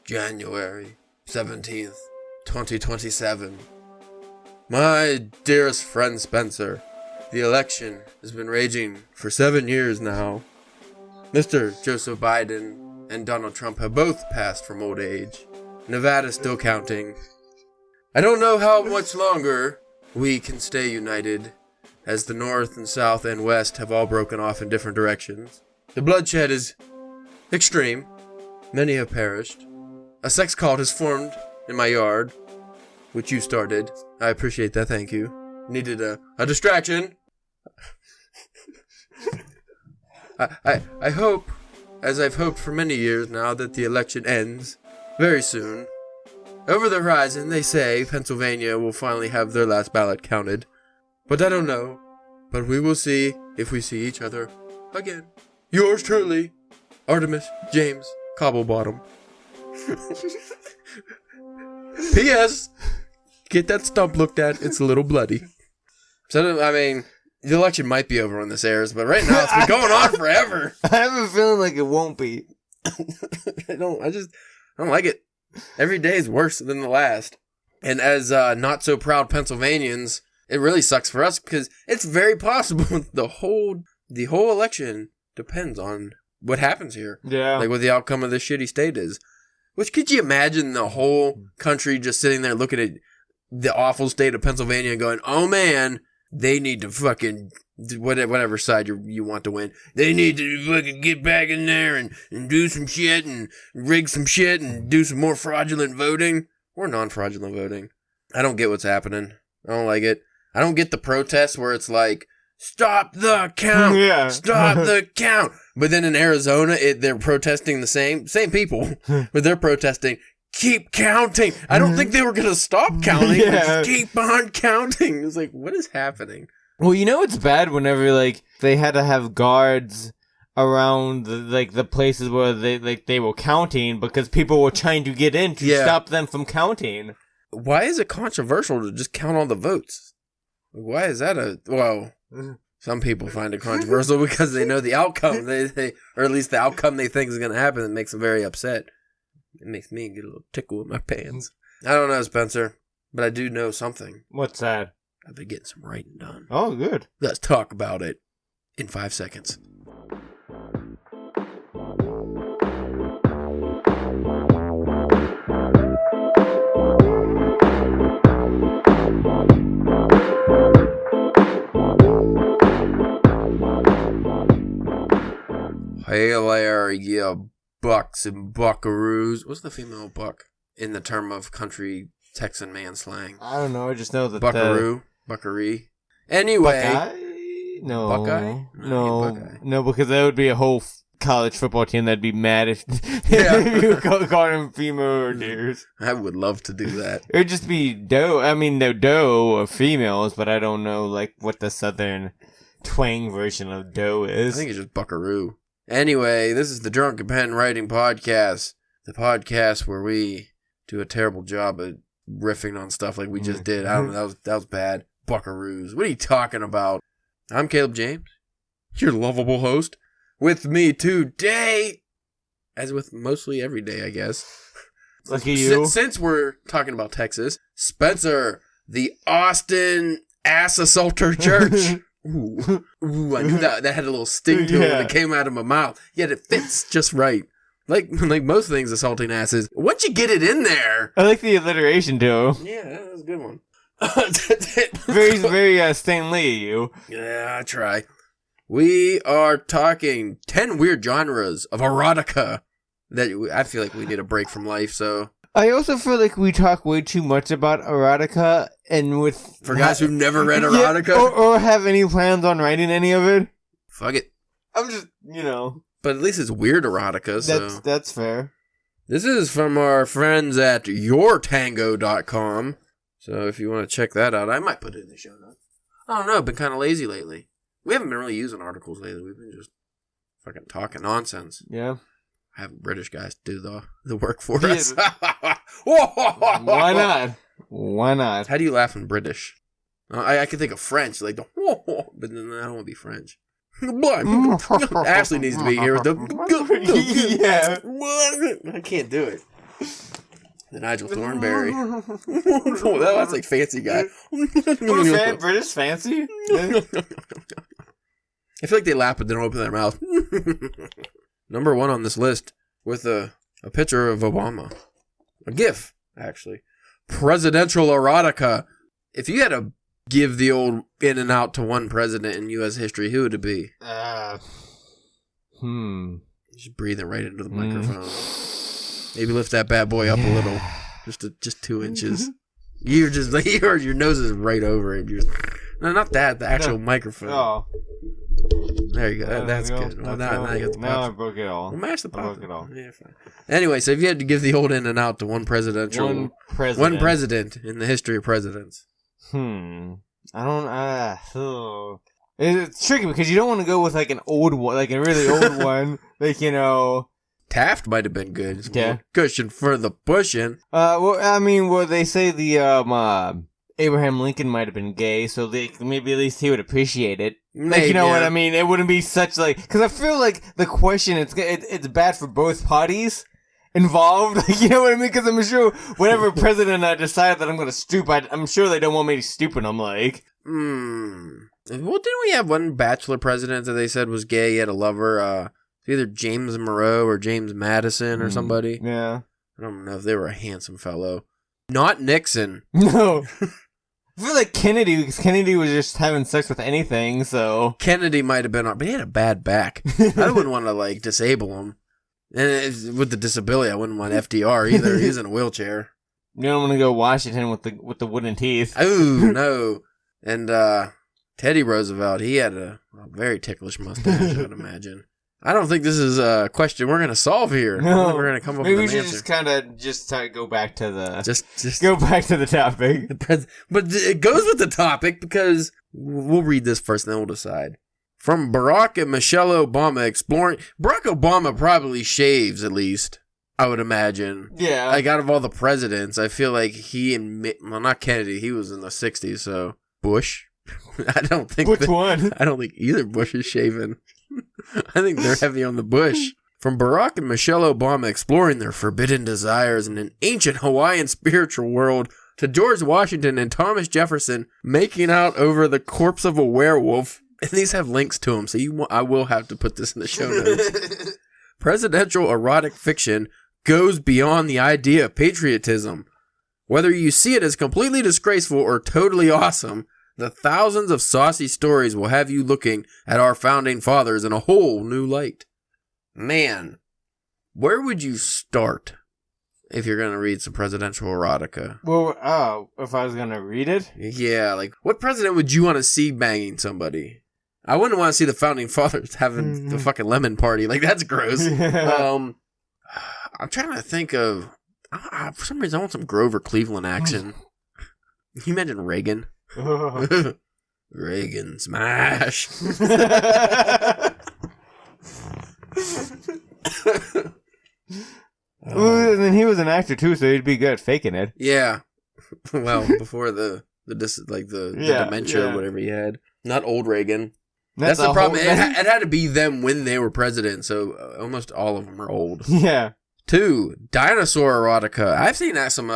January 17th, 2027. My dearest friend Spencer, the election has been raging for 7 years now. Mr. Joseph Biden and Donald Trump have both passed from old age. Nevada's still counting. I don't know how much longer we can stay united, as the North and South and West have all broken off in different directions. The bloodshed is extreme. Many have perished. A sex cult has formed in my yard, which you started. I appreciate that, thank you. Needed a distraction. I hope, as I've hoped for many years now, that the election ends very soon. Over the horizon, they say Pennsylvania will finally have their last ballot counted. But I don't know. But we will see if we see each other again. Yours truly, Artemis James Cobblebottom. P.S. Get that stump looked at. It's a little bloody. So, I mean, the election might be over when this airs, but right now it's been going on forever. I have a feeling like it won't be. I don't like it. Every day is worse than the last. And as not so proud Pennsylvanians, it really sucks for us because it's very possible the whole election depends on what happens here. Yeah. Like what the outcome of this shitty state is. Which, could you imagine the whole country just sitting there looking at the awful state of Pennsylvania and going, oh man, they need to fucking, whatever side you want to win, they need to fucking get back in there and do some shit and rig some shit and do some more fraudulent voting. Or non-fraudulent voting. I don't get what's happening. I don't like it. I don't get the protests where it's like, stop the count. Yeah. Stop the count. But then in Arizona, they're protesting the same people, but they're protesting, keep counting. I don't think they were going to stop counting. Yeah. Just keep on counting. It's like, what is happening? Well, you know it's bad whenever like they had to have guards around the places where they were counting because people were trying to get in to stop them from counting. Why is it controversial to just count all the votes? Why is that well, some people find it controversial because they know the outcome, they or at least the outcome they think is going to happen. It makes them very upset. It makes me get a little tickle in my pants. I don't know, Spencer, but I do know something. What's that? I've been getting some writing done. Oh, good. Let's talk about it in 5 seconds. Hey there, you bucks and buckaroos. What's the female buck in the term of country Texan man slang? I don't know. I just know that Buckaroo, buckaree. Anyway, Buckeye? No, Buckeye? No, because that would be a whole college football team that'd be mad if you called them female deers. I would love to do that. It would just be doe. I mean, no doe of females, but I don't know like what the southern twang version of doe is. I think it's just buckaroo. Anyway, this is the Drunken Pen Writing Podcast, the podcast where we do a terrible job at riffing on stuff like we just did. I don't know, that was bad. Buckaroos. What are you talking about? I'm Caleb James, your lovable host. With me today, as with mostly every day, I guess. Lucky you. Since we're talking about Texas, Spencer, the Austin Ass Assaulter Church. Ooh, I knew that had a little sting to it when it came out of my mouth. Yet it fits just right. Like most things assaulting asses. Once you get it in there. I like the alliteration too. Yeah, that was a good one. very Stan Lee, you. Yeah, I try. We are talking 10 weird genres of erotica that I feel like we need a break from life, so. I also feel like we talk way too much about erotica and with... For guys who've never read erotica? Yeah, or have any plans on writing any of it. Fuck it. I'm just, But at least it's weird erotica, so. That's fair. This is from our friends at yourtango.com. So if you want to check that out, I might put it in the show notes. I don't know, I've been kind of lazy lately. We haven't been really using articles lately. We've been just fucking talking nonsense. Yeah. Having British guys do the work for us. Why not? Why not? How do you laugh in British? I can think of French, like the but then I don't want to be French. Ashley needs to be here with the yeah. I can't do it. The Nigel Thornberry. Oh, that's like fancy guy. British fancy? I feel like they laugh but they don't open their mouth. Number 1 on this list with a picture of Obama. A GIF, actually. Presidential erotica. If you had to give the old in and out to one president in U.S. history, who would it be? Just breathe it right into the microphone. Maybe lift that bad boy up a little. Just 2 inches. You're just like, your nose is right over it. No, not that. The actual microphone. Oh. There you go. That's good. Well, now you got the now I broke it all. Well, mash the pop. I broke it all. Yeah, fine. Anyway, so if you had to give the old in and out to one president in the history of presidents. I don't. It's tricky because you don't want to go with like an old one, like a really old one, like Taft might have been good. Yeah. Cushion for the pushing. They say the Abraham Lincoln might have been gay, so maybe at least he would appreciate it. Like, what I mean? It wouldn't be such like, because I feel like the question it's bad for both parties involved. Like, you know what I mean? Because I'm sure whenever president I decide that I'm going to stoop, I'm sure they don't want me to stoop, and I'm like, Well, didn't we have one bachelor president that they said was gay? He had a lover. Either James Monroe or James Madison or somebody. Yeah. I don't know if they were a handsome fellow. Not Nixon. No. I feel like Kennedy, because Kennedy was just having sex with anything, so. Kennedy might have been, but he had a bad back. I wouldn't want to, disable him. And with the disability, I wouldn't want FDR either. He's in a wheelchair. You don't want to go Washington with the wooden teeth. Oh, no. And Teddy Roosevelt, he had a very ticklish mustache, I would imagine. I don't think this is a question we're going to solve here. No. We're going to come up with an answer. Maybe we should just kind of go back to the... Just go back to the topic. But it goes with the topic because we'll read this first and then we'll decide. From Barack and Michelle Obama exploring... Barack Obama probably shaves, at least, I would imagine. Yeah. Like, out of all the presidents, I feel like he and... Well, not Kennedy. He was in the 60s, so... Bush? I don't think... Which one? I don't think either Bush is shaven. I think they're heavy on the bush. From Barack and Michelle Obama exploring their forbidden desires in an ancient Hawaiian spiritual world to George Washington and Thomas Jefferson making out over the corpse of a werewolf. And these have links to them, so I will have to put this in the show notes. Presidential erotic fiction goes beyond the idea of patriotism. Whether you see it as completely disgraceful or totally awesome, the thousands of saucy stories will have you looking at our founding fathers in a whole new light. Man, where would you start if you're going to read some presidential erotica? Well, if I was going to read it? Yeah, like, what president would you want to see banging somebody? I wouldn't want to see the founding fathers having the fucking lemon party. Like, that's gross. Yeah. I'm trying to think of... for some reason, I want some Grover Cleveland action. Can you imagine Reagan? Reagan smash. And then he was an actor too, so he'd be good at faking it. Yeah. Well, before the dementia or whatever he had. Not old Reagan. That's the problem. It had to be them when they were president, so almost all of them are old. Yeah. 2, dinosaur erotica. I've seen some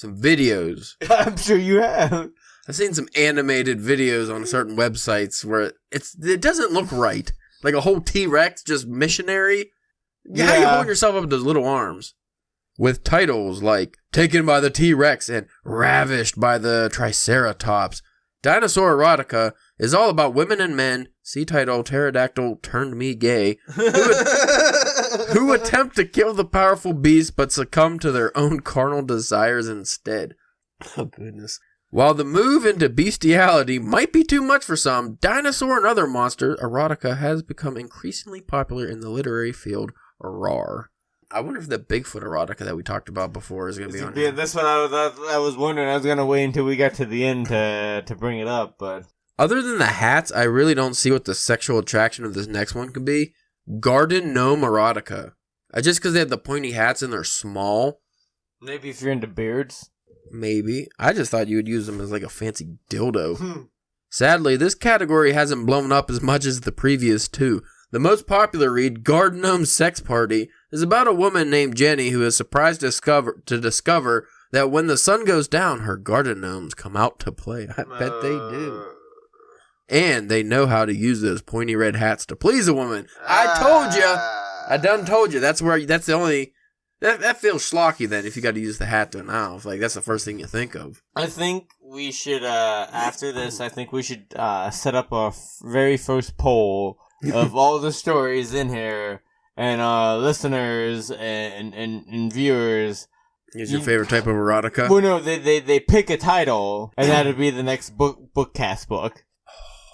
videos. I'm sure you have. I've seen some animated videos on certain websites where it doesn't look right. Like a whole T-Rex, just missionary. Yeah. How you hold yourself up with those little arms? With titles like Taken by the T-Rex and Ravished by the Triceratops. Dinosaur erotica is all about women and men, see title Pterodactyl Turned Me Gay, who attempt to kill the powerful beast but succumb to their own carnal desires instead. Oh, goodness. While the move into bestiality might be too much for some, dinosaur and other monster erotica has become increasingly popular in the literary field. Rawr. I wonder if the Bigfoot erotica that we talked about before is going to be on here. Yeah, that's what I was wondering. I was going to wait until we got to the end to bring it up, but... Other than the hats, I really don't see what the sexual attraction of this next one could be. Garden gnome erotica. Just because they have the pointy hats and they're small. Maybe if you're into beards. Maybe. I just thought you would use them as like a fancy dildo. Sadly, this category hasn't blown up as much as the previous two. The most popular read, Garden Gnome Sex Party, is about a woman named Jenny who is surprised to discover that when the sun goes down, her garden gnomes come out to play. I bet they do. And they know how to use those pointy red hats to please a woman. I told you. I done told you. That's the only... That feels schlocky then if you got to use the hat to an elf. Like, that's the first thing you think of. I think we should, after this, set up our very first poll of all the stories in here, and listeners and viewers. Is your favorite type of erotica? Well, no, they pick a title, and that'll be the next bookcast book.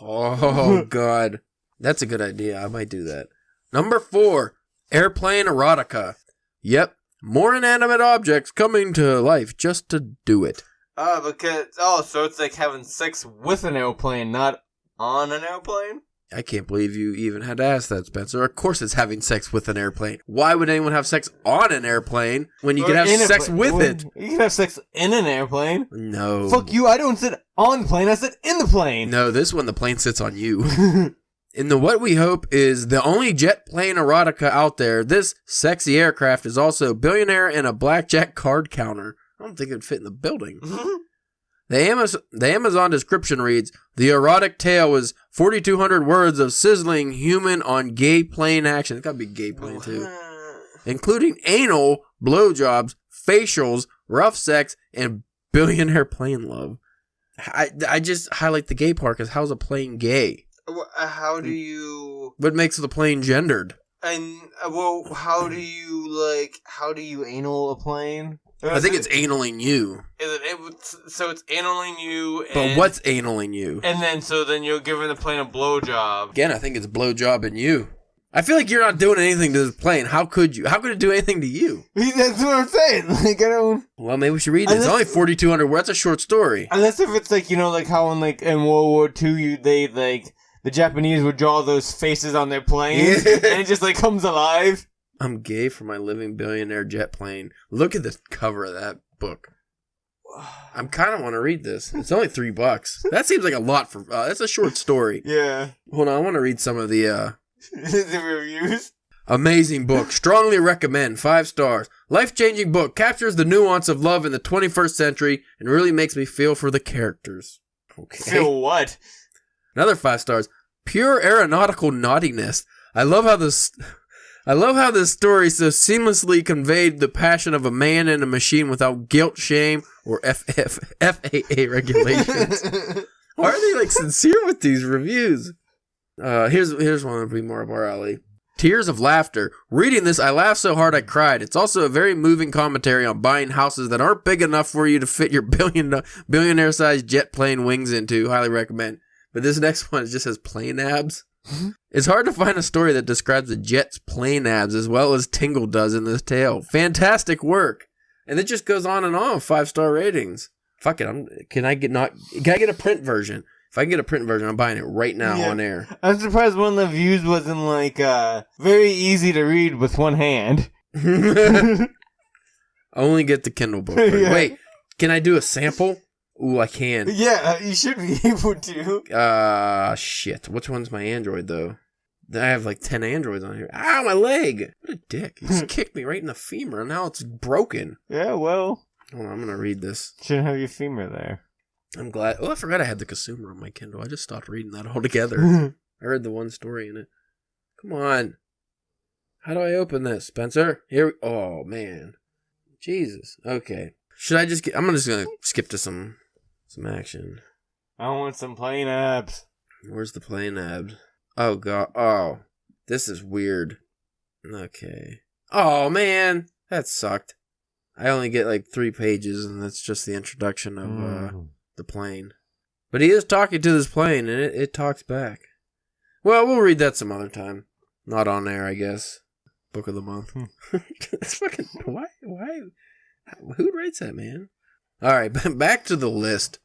Oh, God. That's a good idea. I might do that. Number 4, airplane erotica. Yep. More inanimate objects coming to life just to do it. So it's like having sex with an airplane, not on an airplane? I can't believe you even had to ask that, Spencer. Of course it's having sex with an airplane. Why would anyone have sex on an airplane when you can have sex with it? You can have sex in an airplane. No. Fuck you, I don't sit on the plane, I sit in the plane. No, this one the plane sits on you. In the What We Hope is the only jet plane erotica out there, this sexy aircraft is also a billionaire and a blackjack card counter. I don't think it would fit in the building. The Amazon description reads, the erotic tale is 4,200 words of sizzling human on gay plane action. It's got to be gay plane too. Including anal, blowjobs, facials, rough sex, and billionaire plane love. I just highlight the gay part because how's a plane gay? How do you... What makes the plane gendered? And, how do you anal a plane? I think it's analing you. So it's analing you. But what's analing you? And then you're giving the plane a blowjob. Again, I think it's blowjobbing you. I feel like you're not doing anything to this plane. How could you? How could it do anything to you? That's what I'm saying. Like, I don't... Well, maybe we should read it. It's only 4,200 words. That's a short story. Unless if it's like, how in World War II, the Japanese would draw those faces on their planes, and it just, comes alive. I'm gay for my living billionaire jet plane. Look at the cover of that book. I kind of want to read this. It's only $3. That seems like a lot for... that's a short story. Yeah. Hold on, I want to read some of the... the reviews. Amazing book. Strongly recommend. 5 stars. Life-changing book. Captures the nuance of love in the 21st century and really makes me feel for the characters. Okay. Feel what? Another 5 stars. Pure aeronautical naughtiness. I love how this story so seamlessly conveyed the passion of a man and a machine without guilt, shame, or FAA regulations. Why are they sincere with these reviews? Here's one that would be more of our alley. Tears of laughter. Reading this, I laughed so hard I cried. It's also a very moving commentary on buying houses that aren't big enough for you to fit your billionaire-sized jet plane wings into. Highly recommend. But this next one just says plane abs. It's hard to find a story that describes a jet's plane abs as well as Tingle does in this tale. Fantastic work. And it just goes on and on with 5-star ratings. Fuck it. Can I get a print version? If I can get a print version, I'm buying it right now on air. I'm surprised one of the views wasn't very easy to read with one hand. Only get the Kindle book. Yeah. Wait, can I do a sample? Ooh, I can. Yeah, you should be able to. Shit. Which one's my Android, though? I have 10 Androids on here. Ow, my leg! What a dick. He just kicked me right in the femur, and now it's broken. Yeah, well. Hold on, I'm gonna read this. Shouldn't have your femur there. I'm glad. Oh, I forgot I had the consumer on my Kindle. I just stopped reading that altogether. I read the one story in it. Come on. How do I open this, Spencer? Oh, man. Jesus. Okay. Should I just I'm just gonna skip to some action. I want some plane abs. Where's the plane abs? Oh, God. Oh. This is weird. Okay. Oh, man. That sucked. I only get 3 pages, and that's just the introduction of the plane. But he is talking to this plane, and it talks back. Well, we'll read that some other time. Not on air, I guess. Book of the month. It's fucking... Why? Who writes that, man? All right, back to the list.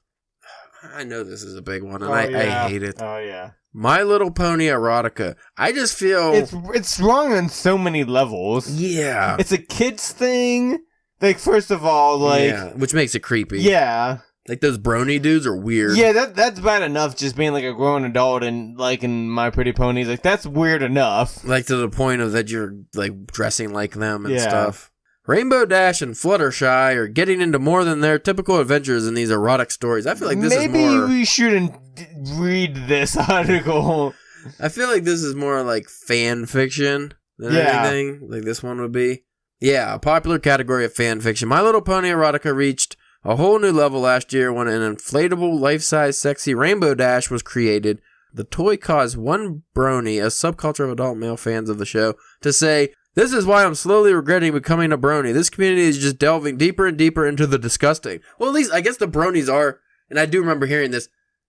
I know this is a big one, and I hate it. Oh, yeah. My Little Pony erotica. I just feel... It's wrong on so many levels. Yeah. It's a kid's thing. First of all, yeah, which makes it creepy. Yeah. Like those brony dudes are weird. Yeah, that's bad enough. Just being like a grown adult and liking My Pretty Ponies, like that's weird enough. Like to the point of that you're like dressing like them and stuff. Rainbow Dash and Fluttershy are getting into more than their typical adventures in these erotic stories. I feel like this is more... Maybe we shouldn't read this article. I feel like this is more like fan fiction than anything. Like this one would be. Yeah, a popular category of fan fiction. My Little Pony erotica reached a whole new level last year when an inflatable, life-size, sexy Rainbow Dash was created. The toy caused one brony, a subculture of adult male fans of the show, to say, "This is why I'm slowly regretting becoming a brony. This community is just delving deeper and deeper into the disgusting." Well, at least I guess the bronies are, and I do remember hearing this,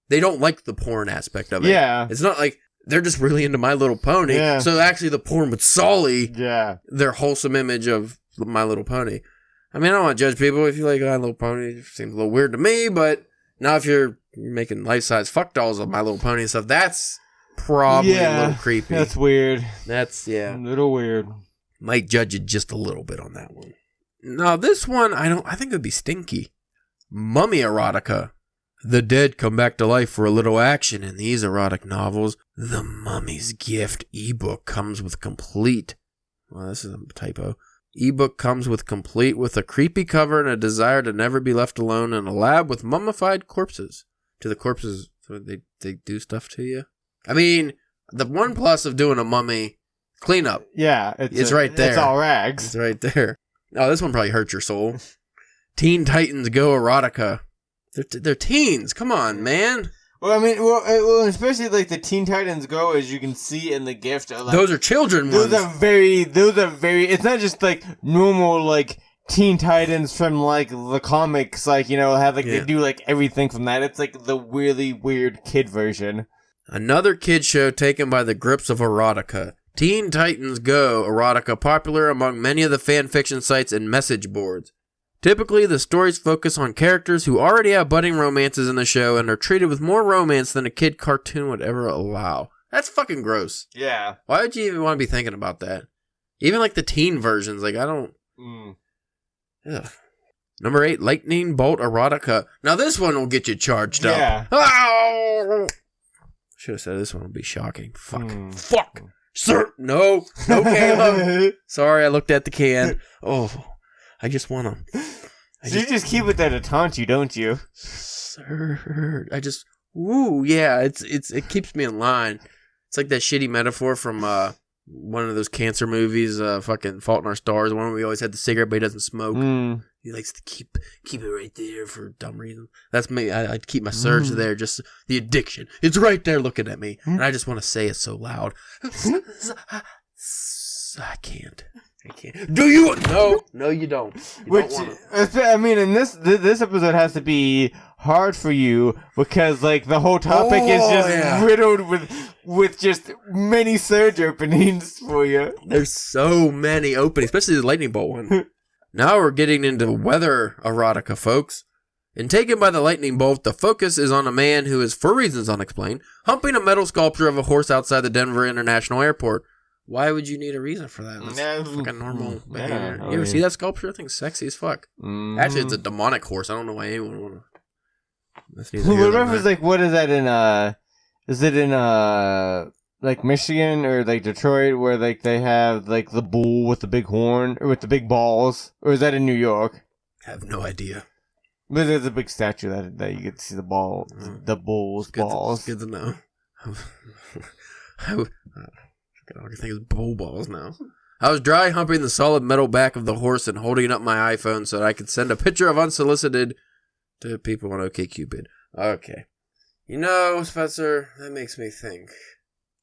they don't like the porn aspect of it. Yeah. It's not like they're just really into My Little Pony. Yeah. So actually the porn would sully their wholesome image of My Little Pony. I mean, I don't want to judge people. If you like My Little Pony, it seems a little weird to me, but now if you're making life-size fuck dolls of My Little Pony and stuff, that's probably a little creepy. That's weird. That's, a little weird. Might judge it just a little bit on that one. Now, this one, I think it would be stinky. Mummy erotica. The dead come back to life for a little action in these erotic novels. The Mummy's Gift ebook comes with complete... Well, this is a typo. Ebook comes with complete with a creepy cover and a desire to never be left alone in a lab with mummified corpses. Do the corpses, they do stuff to you? I mean, the one plus of doing a mummy cleanup. Yeah. It's right there. It's all rags. It's right there. Oh, this one probably hurts your soul. Teen Titans Go Erotica. They're teens. Come on, man. Well, I mean, well, especially like the Teen Titans Go, as you can see in the gift. Like, those are children ones. Those are very. It's not just like normal like Teen Titans from like the comics, like have like they do like everything from that. It's like the really weird kid version. Another kid show taken by the grips of erotica. Teen Titans Go erotica popular among many of the fan fiction sites and message boards. Typically, the stories focus on characters who already have budding romances in the show and are treated with more romance than a kid cartoon would ever allow. That's fucking gross. Yeah. Why would you even want to be thinking about that? Even like the teen versions, like I don't... Ugh. Number 8, Lightning Bolt Erotica. Now this one will get you charged up. Yeah. Oh! Should have said this one would be shocking. Fuck. Sir. No, Caleb. Sorry, I looked at the can. Oh, I just want to. You just keep it there to taunt you, don't you? Sir, yeah, it keeps me in line. It's like that shitty metaphor from one of those cancer movies, fucking Fault in Our Stars, one where we always had the cigarette but he doesn't smoke. He likes to keep it right there for dumb reason. That's me. I'd keep my surge there, just the addiction. It's right there looking at me, and I just want to say it so loud. I can't. Do you? No, you don't. I mean, and this episode has to be hard for you because like the whole topic is just riddled with just many surge openings for you. There's so many openings, especially the lightning bolt one. Now we're getting into weather erotica, folks. In Taken by the Lightning Bolt, the focus is on a man who is, for reasons unexplained, humping a metal sculpture of a horse outside the Denver International Airport. Why would you need a reason for that? That's fucking normal behavior. You ever see that sculpture? I think it's sexy as fuck. Actually, it's a demonic horse. I don't know why anyone would want to... What is that in, is it in, like Michigan or like Detroit where like they have like the bull with the big horn or with the big balls? Or is that in New York? I have no idea. But there's a big statue that you get to see the bull's balls. Good to know. I think it's bull balls now. I was dry humping the solid metal back of the horse and holding up my iPhone so that I could send a picture of unsolicited to people on OkCupid. Okay. Spencer, that makes me think.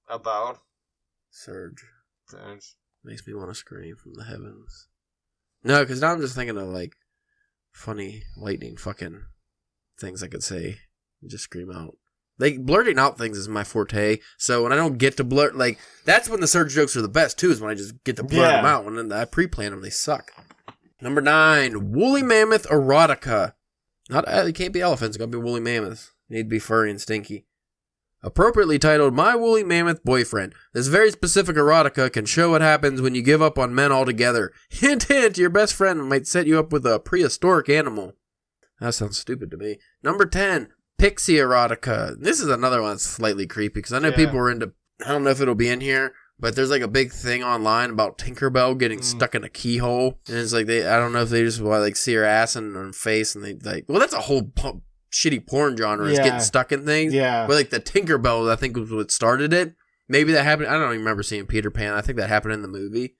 About? Surge. Makes me want to scream from the heavens. No, because now I'm just thinking of like funny lightning fucking things I could say and just scream out. Like, blurting out things is my forte, so when I don't get to blurt, like, that's when the surge jokes are the best, too, is when I just get to blurt them out. When I pre-plan them, they suck. Number 9, Woolly Mammoth Erotica. It can't be elephants, it's gotta be woolly mammoths. They need to be furry and stinky. Appropriately titled, My Woolly Mammoth Boyfriend. This very specific erotica can show what happens when you give up on men altogether. Hint, hint, your best friend might set you up with a prehistoric animal. That sounds stupid to me. Number 10, Pixie Erotica. This is another one that's slightly creepy because I know people are into, I don't know if it'll be in here, but there's like a big thing online about Tinkerbell getting stuck in a keyhole. And it's like, I don't know if they just like see her ass and her face and they like, well, that's a whole shitty porn genre is getting stuck in things. Yeah. But like the Tinkerbell, I think was what started it. Maybe that happened. I don't even remember seeing Peter Pan. I think that happened in the movie.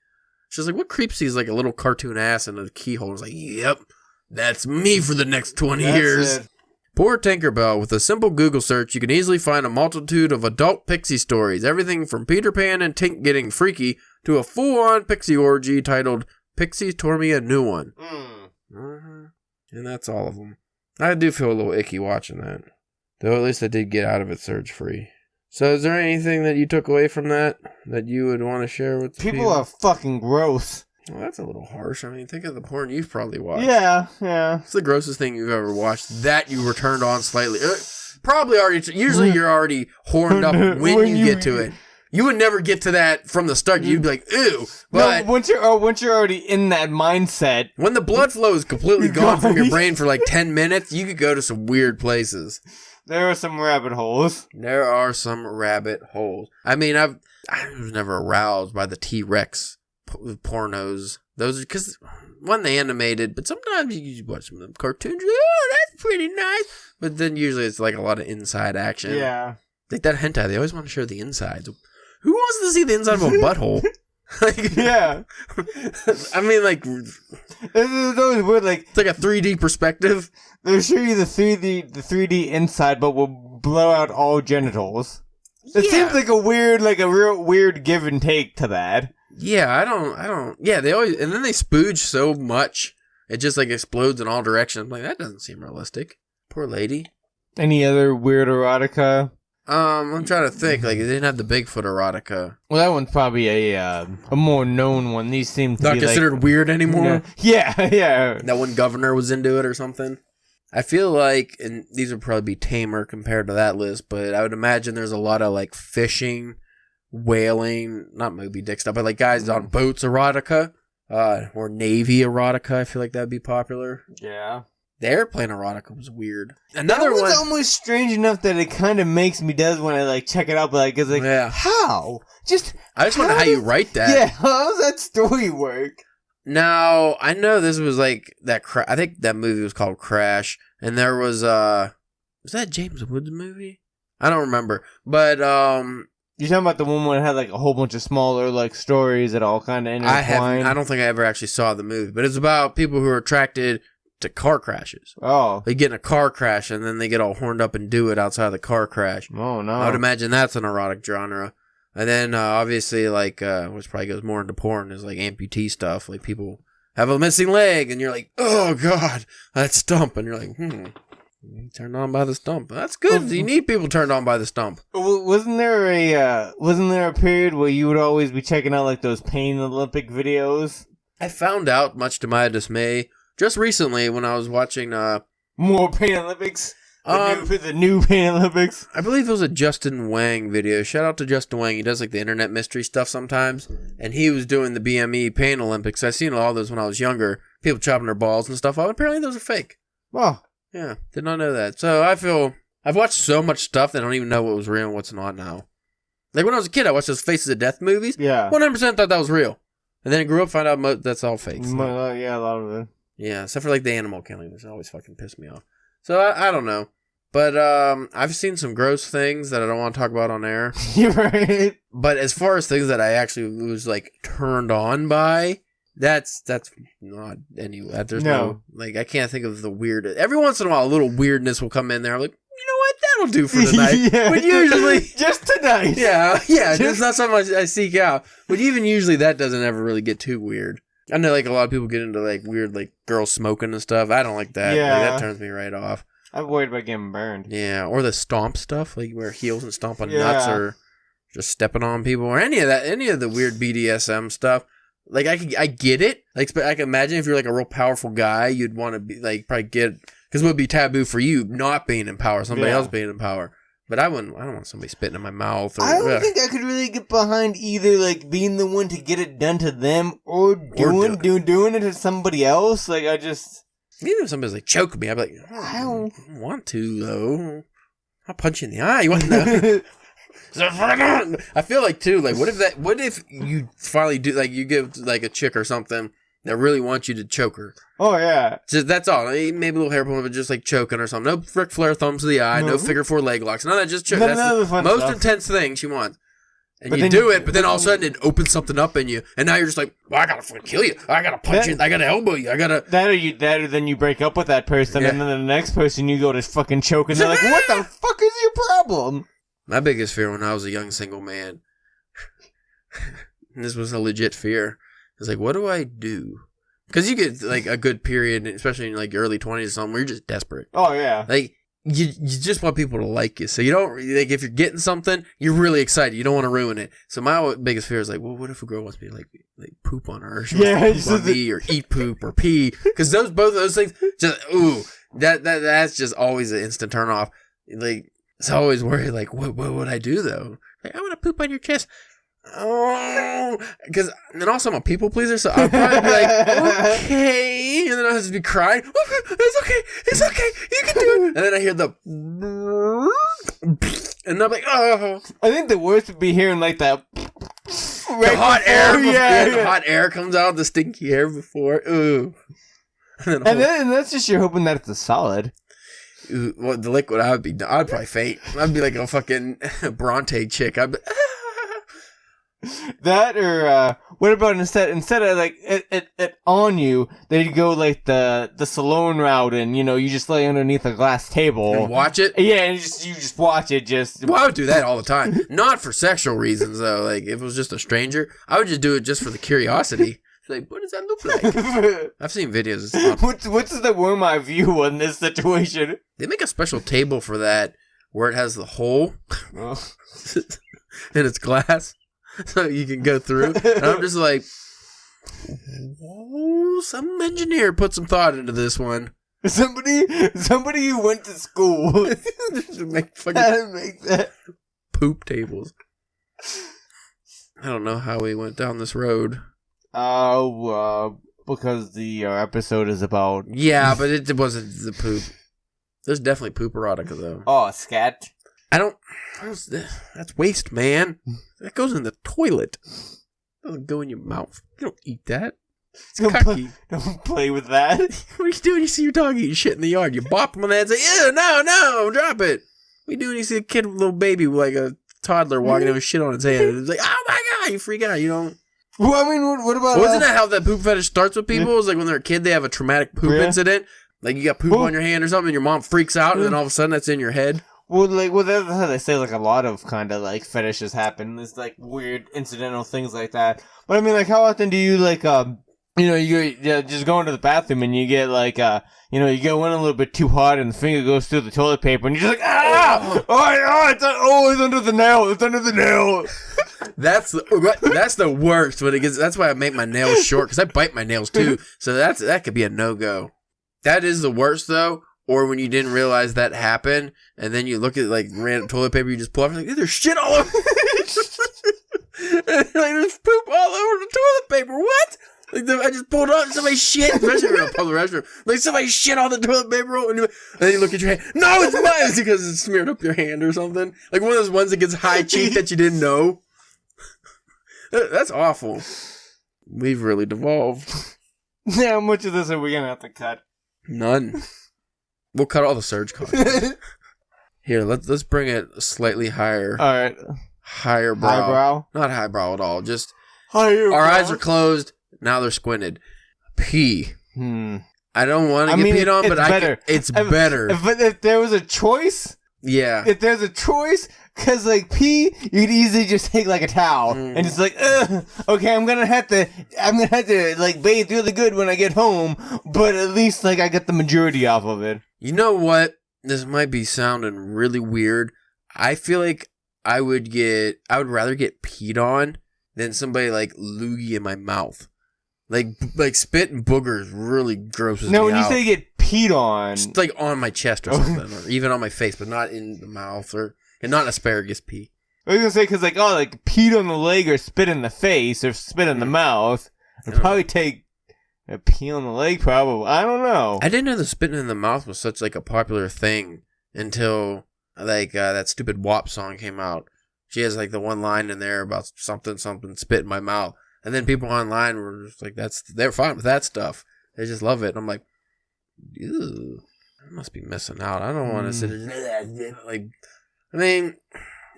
She's like, what creep sees like a little cartoon ass in a keyhole? It's like, yep, that's me for the next 20 years. It. Poor Tinkerbell. With a simple Google search, you can easily find a multitude of adult pixie stories. Everything from Peter Pan and Tink getting freaky to a full-on pixie orgy titled Pixies Tore Me a New One. And that's all of them. I do feel a little icky watching that. Though at least I did get out of it surge-free. So is there anything that you took away from that you would want to share with the people? Are fucking gross. Well, that's a little harsh. I mean, think of the porn you've probably watched. Yeah. It's the grossest thing you've ever watched that you were turned on slightly. Probably already, usually you're already horned up when you get to it. You would never get to that from the start. You'd be like, ew. But no, once you're already in that mindset. When the blood flow is completely gone from your brain for like 10 minutes, you could go to some weird places. There are some rabbit holes. I mean, I was never aroused by the T-Rex pornos. Those are because one, they animated, but sometimes you watch some of them cartoons. Oh, that's pretty nice. But then usually it's like a lot of inside action. Yeah. Like that hentai, they always want to show the insides. Who wants to see the inside of a butthole? Like, yeah. I mean, like, it's always weird. Like, it's like a 3D perspective. They'll show you the 3D inside, but will blow out all genitals. It seems like a real weird give and take to that. Yeah, I don't. Yeah, they always, and then they spooge so much, it just like explodes in all directions. I'm like, that doesn't seem realistic. Poor lady. Any other weird erotica? I'm trying to think. Like, they didn't have the Bigfoot erotica. Well, that one's probably a more known one. These seem to not be considered weird anymore. Yeah. That one governor was into it or something. I feel like, and these would probably be tamer compared to that list, but I would imagine there's a lot of like fishing, whaling, not Moby Dick stuff, but like guys on boats erotica, or Navy erotica. I feel like that'd be popular. Yeah. The airplane erotica was weird. Another one was one almost strange enough that it kind of makes me does when I like check it out, but like it's like how? I just wonder how you write that. Yeah, how does that story work? Now I know this was like that. I think that movie was called Crash, and there was that James Woods movie? I don't remember, but you're talking about the one where it had like a whole bunch of smaller like stories that all kind of intertwined. I don't think I ever actually saw the movie, but it's about people who are attracted to car crashes. Oh. They get in a car crash and then they get all horned up and do it outside the car crash. Oh, no. I would imagine that's an erotic genre. And then obviously like which probably goes more into porn is like amputee stuff. Like people have a missing leg and you're like, oh God, that stump. And you're like, you turned on by the stump. That's good. You need people turned on by the stump. Wasn't there a period where you would always be checking out like those Pain Olympic videos? I found out, much to my dismay, just recently when I was watching more Pain Olympics. The new Pain Olympics. I believe it was a Justin Wang video. Shout out to Justin Wang. He does like the internet mystery stuff sometimes, and he was doing the BME Pain Olympics. I've seen all those when I was younger. People chopping their balls and stuff. Apparently those are fake. Oh. Yeah, did not know that. So I feel I've watched so much stuff that I don't even know what was real and what's not now. Like when I was a kid, I watched those Faces of Death movies. Yeah. 100% thought that was real. And then I grew up, found out that's all fake. So. Yeah, a lot of it. Yeah, except for like the animal killing, which always fucking pissed me off. So I don't know. But I've seen some gross things that I don't want to talk about on air. You're right. But as far as things that I actually was like turned on by, that's not any. There's no like I can't think of the weird. Every once in a while, a little weirdness will come in there. I'm like, you know what? That'll do for tonight. Yeah, but usually, just tonight. Yeah. It's not something I seek out. But even usually, that doesn't ever really get too weird. I know like a lot of people get into like weird like girls smoking and stuff. I don't like that. Yeah, like, that turns me right off. I'm worried about getting burned. Yeah, or the stomp stuff, like you wear heels and stomp on nuts, or just stepping on people, or any of the weird BDSM stuff. Like I get it. Like I can imagine if you're like a real powerful guy, you'd want to be like probably get because it would be taboo for you not being in power, somebody else being in power. But I don't want somebody spitting in my mouth. Or, I don't think I could really get behind either, like being the one to get it done to them or doing it to somebody else. Like I just. Even if somebody's like, choke me, I'd be like, I don't want to, though. I'll punch you in the eye. You want to know? I feel like, too, like, what if you finally do, like, you give, like, a chick or something that really wants you to choke her? Oh, yeah. Just, that's all. Maybe a little hair pull, but just, like, choking or something. No Ric Flair thumbs to the eye, no figure four leg locks. None of that, just choke. That's the most intense thing she wants. And but you do it, but then all of a sudden it opens something up in you, and now you're just like, well, I gotta fucking kill you. I gotta punch you. I gotta elbow you. I gotta... That or then you break up with that person, and then the next person you go to fucking choke, and they're like, what the fuck is your problem? My biggest fear when I was a young single man, and this was a legit fear, is like, what do I do? Because you get, like, a good period, especially in, like, your early 20s or something, where you're just desperate. Oh, yeah. Like... You just want people to like you. So you don't, like, if you're getting something, you're really excited. You don't want to ruin it. So my biggest fear is like, well, what if a girl wants me to, like poop on her? Or she wants to poop on me, or eat poop, or pee. Because both of those things, just, ooh, that's just always an instant turn off. Like, it's always worried, like, what would I do, though? Like, I want to poop on your chest. Oh, because then also I'm a people pleaser, so I'll probably be like, okay, and then I'll just be crying. It's okay, you can do it. And then I hear the, and I'm like, oh. I think the worst would be hearing like that, the hot air. The hot air comes out, the stinky air before. Ooh, and then that's just you're hoping that it's a solid. Ooh, well, the liquid, I'd probably faint. I'd be like a fucking Bronte chick. I'd be. That or what about instead of like it on you, they go like the Stallone route, and you know you just lay underneath a glass table and watch it. Yeah, and you just watch it. Well, I would do that all the time, not for sexual reasons though. Like if it was just a stranger, I would just do it just for the curiosity. Like, what does that look like? I've seen videos. What's the worm eye view in this situation? They make a special table for that where it has the hole and it's glass. So you can go through. And I'm just like, whoa, some engineer put some thought into this one. Somebody who went to school to make that poop tables. I don't know how we went down this road. Because the episode is about... Yeah, but it wasn't the poop. There's definitely poop erotica, though. Oh, scat? That's waste, man. That goes in the toilet. It doesn't go in your mouth. You don't eat that. It's cucky. Don't play with that. What are you doing? You see your dog eating shit in the yard. You bop him on the head and say, ew, no, drop it. What are you doing? You see a kid, little baby, with like a toddler walking in with shit on his hand. It's like, oh my God, you freak out. You don't. Well, I mean, what about... Wasn't that how that poop fetish starts with people? It's like when they're a kid, they have a traumatic poop incident. Like you got poop on your hand or something, and your mom freaks out, and then all of a sudden that's in your head. Well, that's how they say, like, a lot of kind of, like, fetishes happen. There's, like, weird incidental things like that. But, I mean, like, how often do you, like, you just go into the bathroom and you get, like, you go in a little bit too hard and the finger goes through the toilet paper and you're just like, ah! It's under the nail. It's under the nail. That's the worst when it gets. That's why I make my nails short, because I bite my nails, too. So that could be a no-go. That is the worst, though. Or when you didn't realize that happened, and then you look at, like, random toilet paper, you just pull up, and like, there's shit all over. Like, there's poop all over the toilet paper. What? Like, I just pulled up, and somebody shit, especially in a public restroom. Like, somebody shit on the toilet paper, and then you look at your hand. No, it's mine! It's because it's smeared up your hand or something. Like, one of those ones that gets high cheek that you didn't know. That's awful. We've really devolved. Yeah, how much of this are we going to have to cut? None. We'll cut all the surge costs. Here, let's bring it slightly higher. All right. Higher brow. Highbrow? Not highbrow at all. Just higher our eyes are closed. Now they're squinted. Pee. I don't want to get peed on, but it's better. If there was a choice... Yeah. If there's a choice, because, like, pee, you could easily just take, like, a towel, and just, like, okay, I'm gonna have to, like, bathe really good when I get home, but at least, like, I get the majority off of it. You know what? This might be sounding really weird. I feel like I would rather get peed on than somebody, like, loogie in my mouth. Like spit and boogers really grosses me out. Now, when you say get peed on... Just like on my chest or something, or even on my face, but not in the mouth, and not asparagus pee. I was going to say, because like peed on the leg or spit in the face or spit in the mouth, it'd probably take A pee on the leg, probably. I don't know. I didn't know the spitting in the mouth was such like a popular thing until like that stupid WAP song came out. She has like the one line in there about something spit in my mouth, and then people online were just like, they're fine with that stuff. They just love it. And I'm like, ew, I must be missing out. I don't want to sit there, like. I mean,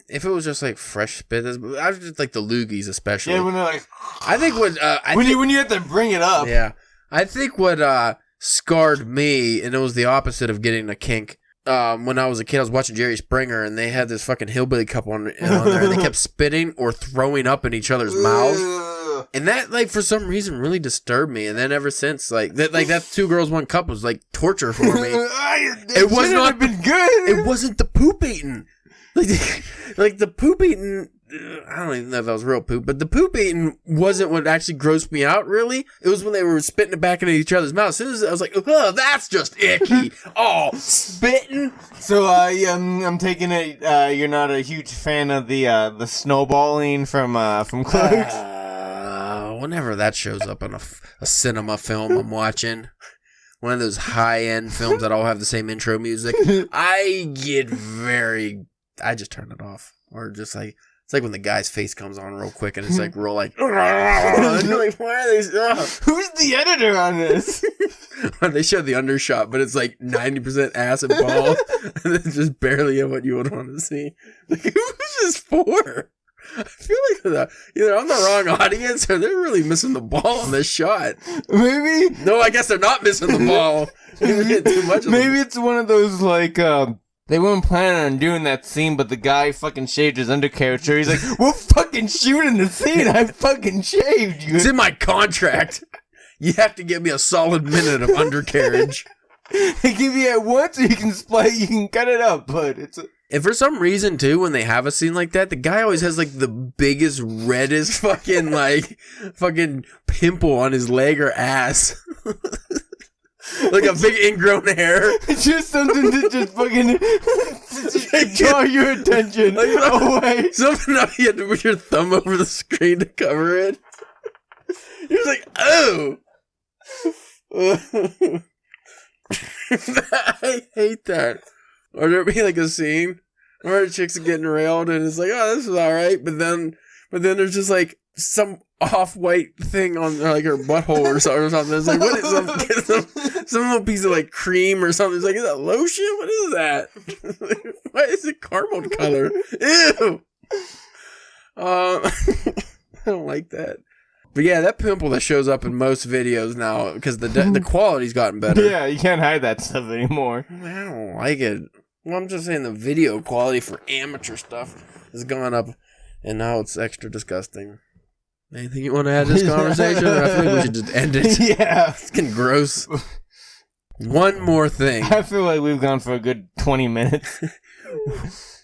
if it was just like fresh spit, I was just like the loogies especially. Yeah, when they're like, I think what when you have to bring it up. Yeah, I think what scarred me, and it was the opposite of getting a kink. When I was a kid, I was watching Jerry Springer, and they had this fucking hillbilly couple on there, and they kept spitting or throwing up in each other's mouths, and that, like, for some reason, really disturbed me. And then ever since, like that 2 girls 1 cup was like torture for me. It was not been good. It wasn't the poop eating, like the poop eating. I don't even know if that was real poop, but the poop eating wasn't what actually grossed me out, really. It was when they were spitting it back into each other's mouth. As soon as I was like, oh, that's just icky. Oh, spitting. So, I'm taking it, you're not a huge fan of the snowballing from Clerks? Whenever that shows up in a cinema film I'm watching, one of those high-end films that all have the same intro music, I just turn it off. Or just like, it's like when the guy's face comes on real quick and it's like real like, and you're like, why are they? Who's the editor on this? They showed the undershot, but it's like 90% ass and balls, and it's just barely what you would want to see. Like, who's this for? I feel like either I'm the wrong audience or they're really missing the ball on this shot. Maybe. No, I guess they're not missing the ball. Too much. Maybe it's one of those like. They weren't planning on doing that scene, but the guy fucking shaved his undercarriage. So he's like, we're fucking shooting the scene. I fucking shaved you. It's in my contract. You have to give me a solid minute of undercarriage. They give you it once, or you can cut it up, but it's... And for some reason, too, when they have a scene like that, the guy always has, like, the biggest, reddest fucking, like, fucking pimple on his leg or ass. Like a big ingrown hair. It's just something to just fucking draw your attention away. Something that you had to put your thumb over the screen to cover it. You're like, oh. I hate that. Or there'd be like a scene where the chick's getting railed and it's like, oh, this is alright. But then there's just like some off-white thing on like her butthole or something. It's like, what is some little piece of like cream or something? It's like, is that lotion? What is that? Why is it caramel color? Ew. I don't like that. But yeah, that pimple that shows up in most videos now because the quality's gotten better. Yeah, you can't hide that stuff anymore. I don't like it. Well, I'm just saying the video quality for amateur stuff has gone up, and now it's extra disgusting. Anything you want to add to this conversation? Or I think we should just end it. Yeah. It's getting gross. One more thing. I feel like we've gone for a good 20 minutes.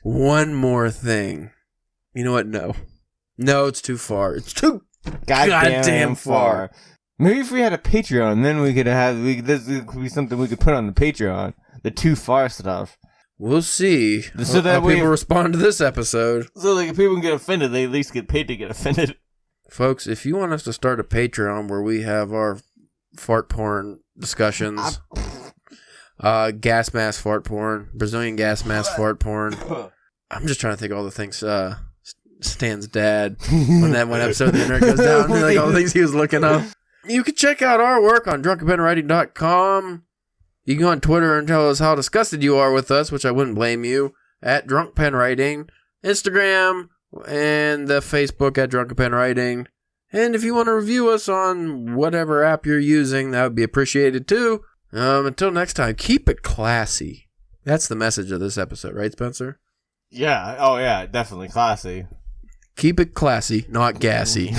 One more thing. You know what? No. No, it's too far. It's too goddamn far. Maybe if we had a Patreon, then we could have... this could be something we could put on the Patreon. The too far stuff. We'll see so that how people respond to this episode. So like, if people get offended, they at least get paid to get offended. Folks, if you want us to start a Patreon where we have our fart porn discussions, gas mask fart porn, Brazilian gas mask fart porn, I'm just trying to think of all the things Stan's dad, when that one episode of the internet goes down, like all the things he was looking up. You can check out our work on drunkenpenwriting.com. You can go on Twitter and tell us how disgusted you are with us, which I wouldn't blame you, at drunkenpenwriting, Instagram, and the Facebook at Drunken Pen Writing. And if you want to review us on whatever app you're using, that would be appreciated too. Until next time, keep it classy. That's the message of this episode, right, Spencer? Yeah. Oh, yeah. Definitely classy. Keep it classy, not gassy.